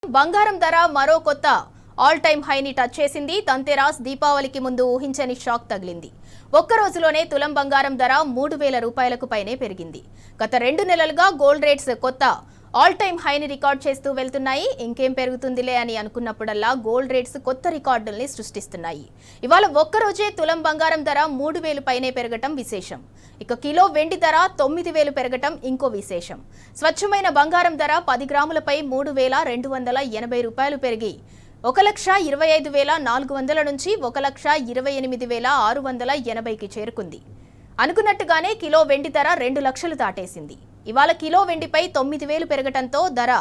బంగారం ధర మరో కొత్త ఆల్ టైమ్ హైని టచ్ చేసింది. ధన్తెరాస్ దీపావళికి ముందు ఊహించని షాక్ తగిలింది. ఒక్క రోజులోనే తులం బంగారం ధర 3000 రూపాయలకు పైనే పెరిగింది. గత 2 నెలలుగా గోల్డ్ రేట్స్ కొత్త ఆల్ టైమ్ హైని రికార్డ్ చేస్తూ వెళ్తున్నాయి. ఇంకేం పెరుగుతుందిలే అని అనుకున్నప్పుడల్లా గోల్డ్ రేట్స్ కొత్త రికార్డుల్ని సృష్టిస్తున్నాయి. ఇవాళ ఒక్కరోజే తులం బంగారం ధర 3000 పైనే పెరగటం విశేషం. ఇక కిలో వెండి ధర 9000 పెరగటం ఇంకో విశేషం. స్వచ్ఛమైన బంగారం ధర 10 గ్రాములపై 3280 రూపాయలు పెరిగి 1,25,400 నుంచి 1,28,680కి చేరుకుంది. అనుకున్నట్టుగానే కిలో వెండి ధర 2 లక్షలు దాటేసింది. ఇవాళ కిలో వెండిపై 9000 పెరగటంతో ధర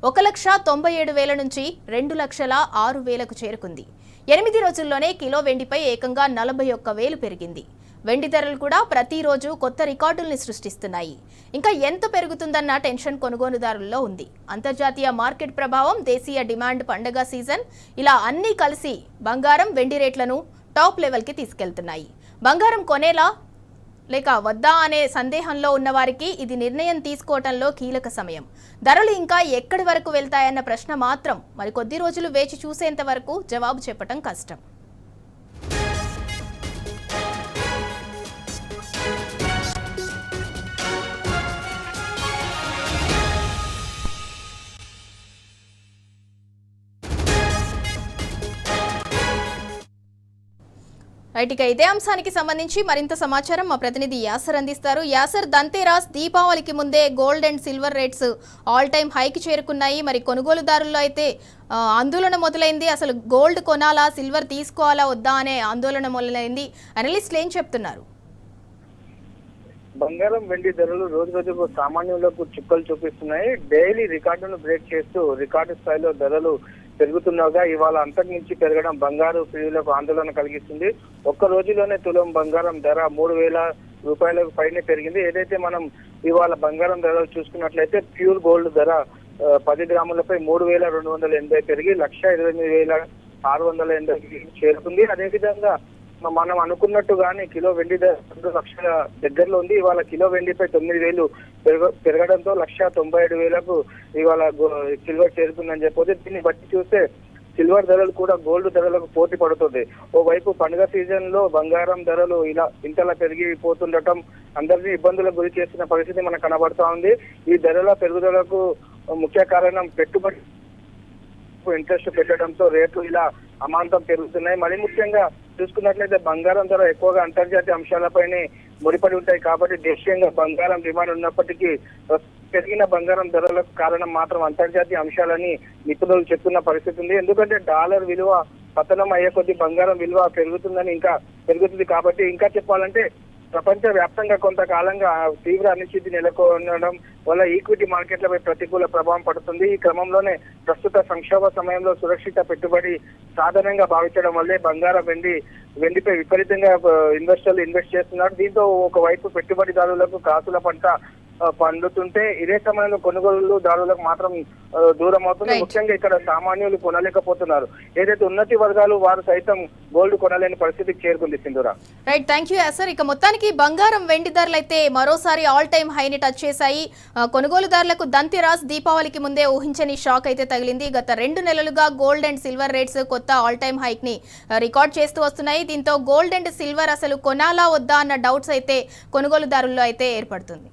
1,97,000 నుంచి 2,06,000కు చేరుకుంది. 8 రోజుల్లోనే కిలో వెండిపై ఏకంగా 41,000 పెరిగింది. వెండి ధరలు కూడా ప్రతిరోజు కొత్త రికార్డుల్ని సృష్టిస్తున్నాయి. ఇంకా ఎంత పెరుగుతుందన్న టెన్షన్ కొనుగోలుదారుల్లో ఉంది. అంతర్జాతీయ మార్కెట్ ప్రభావం, దేశీయ డిమాండ్, పండగ సీజన్ ఇలా అన్నీ కలిసి బంగారం, వెండి రేట్లను టాప్ లెవెల్కి తీసుకెళ్తున్నాయి. బంగారం కొనేలా లేక వద్దా అనే సందేహంలో ఉన్నవారికి ఇది నిర్ణయం తీసుకోవటంలో కీలక సమయం. ధరలు ఇంకా ఎక్కడి వరకు వెళ్తాయన్న ప్రశ్న మాత్రం మరికొద్ది రోజులు వేచి చూసేంత వరకు జవాబు చెప్పటం కష్టం. రైట్, ఇక ఇదే అంశానికి సంబంధించి మరింత సమాచారం మా ప్రతినిధి యాసర్ అందిస్తారు. యాసర్, ధన్తెరాస్ దీపావళికి ముందే gold and silver rates all time హైకి చేరుకున్నాయి. మరి కొనుగోలుదారుల్లో అయితే ఆందోళన మొదలైంది. అసలు గోల్డ్ కొనాలా, సిల్వర్ తీసుకోవాలా వద్దా అనే ఆందోళన మొదలైంది. అనలిస్టులు ఏం చెప్తున్నారు? బంగారం, వెండి ధరలు రోజు రోజుకు సామాన్యులకు చుక్కలు చూపిస్తున్నాయి. డైలీ రికార్డును బ్రేక్ చేస్తూ రికార్డు స్థాయిలో ధరలు పెరుగుతున్నాగా ఇవాళ అంతకుమించి పెరగడం బంగారు ప్రియులకు ఆందోళన కలిగిస్తుంది. ఒక్క రోజులోనే తులం బంగారం ధర 3000 రూపాయలకు పైనే పెరిగింది. ఏదైతే మనం ఇవాళ బంగారం ధరలు చూసుకున్నట్లయితే ప్యూర్ గోల్డ్ ధర 10 గ్రాములపై 3280 పెరిగి 1,28,680కి చేరుకుంది. అదేవిధంగా మనం అనుకున్నట్టుగానే కిలో వెండి ధర 2 లక్షల దగ్గరలో ఉంది. ఇవాళ కిలో వెండిపై 9000 పెరగడంతో 1,97,000కు ఇవాళ సిల్వర్ చేరుకుందని చెప్పొచ్చు. దీన్ని బట్టి చూస్తే సిల్వర్ ధరలు కూడా గోల్డ్ ధరలకు పోటీ పడుతుంది. ఓవైపు పండుగ సీజన్ లో బంగారం ధరలు ఇంతలా పెరిగిపోతుండటం అందరినీ ఇబ్బందులకు గురి చేస్తున్న పరిస్థితి మనకు కనబడతా ఉంది. ఈ ధరల పెరుగుదలకు ముఖ్య కారణం పెట్టుబడి ఇంట్రెస్ట్ పెట్టడంతో రేట్లు ఇలా అమాంతం పెరుగుతున్నాయి. మరి ముఖ్యంగా చూసుకున్నట్లయితే బంగారం ధర ఎక్కువగా అంతర్జాతీయ అంశాలపైనే ముడిపడి ఉంటాయి కాబట్టి దేశీయంగా బంగారం డిమాండ్ ఉన్నప్పటికీ పెరిగిన బంగారం ధరలకు కారణం మాత్రం అంతర్జాతీయ అంశాలని నిపుణులు చెప్తున్న పరిస్థితి ఉంది. ఎందుకంటే డాలర్ విలువ పతనం అయ్యే కొద్ది బంగారం విలువ పెరుగుతుంది కాబట్టి ఇంకా చెప్పాలంటే ప్రపంచ వ్యాప్తంగా కొంతకాలంగా తీవ్ర అనిశ్చితి నెలకొనడం వల్ల ఈక్విటీ మార్కెట్లపై ప్రతికూల ప్రభావం పడుతుంది. ఈ క్రమంలోనే ప్రస్తుత సంక్షోభ సమయంలో సురక్షిత పెట్టుబడి సాధనంగా భావించడం వల్లే బంగారం, వెండిపై విపరీతంగా ఇన్వెస్టర్లు ఇన్వెస్ట్ చేస్తున్నారు. దీంతో ఒకవైపు పెట్టుబడిదారులకు కాసుల పంట పండుతుంటే ఇదే సమయంలో కొనుగోలుదారులకు మాత్రం దూరం అవుతుంది. ముఖ్యంగా ఇక్కడ సామాన్యులు కొనలేకపోతున్నారు. ఏదైతే ఉన్నతి వర్గాలు వారు సైతం గోల్డ్ కొనలేని పరిస్థితికి చేరుకుంది. Sindhura, right, thank you sir. ఇక మొత్తానికి బంగారం, వెండి ధరలు అయితే మరోసారి ఆల్ టైమ్ హైని టచ్ చేశాయి. కొనుగోలుదారులకు ధన్తెరాస్ దీపావళికి ముందే ఊహించని షాక్ అయితే తగిలింది. గత 2 నెలలుగా గోల్డ్ అండ్ సిల్వర్ రేట్స్ కొత్త ఆల్ టైమ్ హైక్ ని రికార్డ్ చేస్తూ వస్తున్నాయి. దీంతో గోల్డ్ అండ్ సిల్వర్ అసలు కొనాలా వద్దా అన్న డౌట్స్ అయితే కొనుగోలుదారుల్లో అయితే ఏర్పడుతుంది.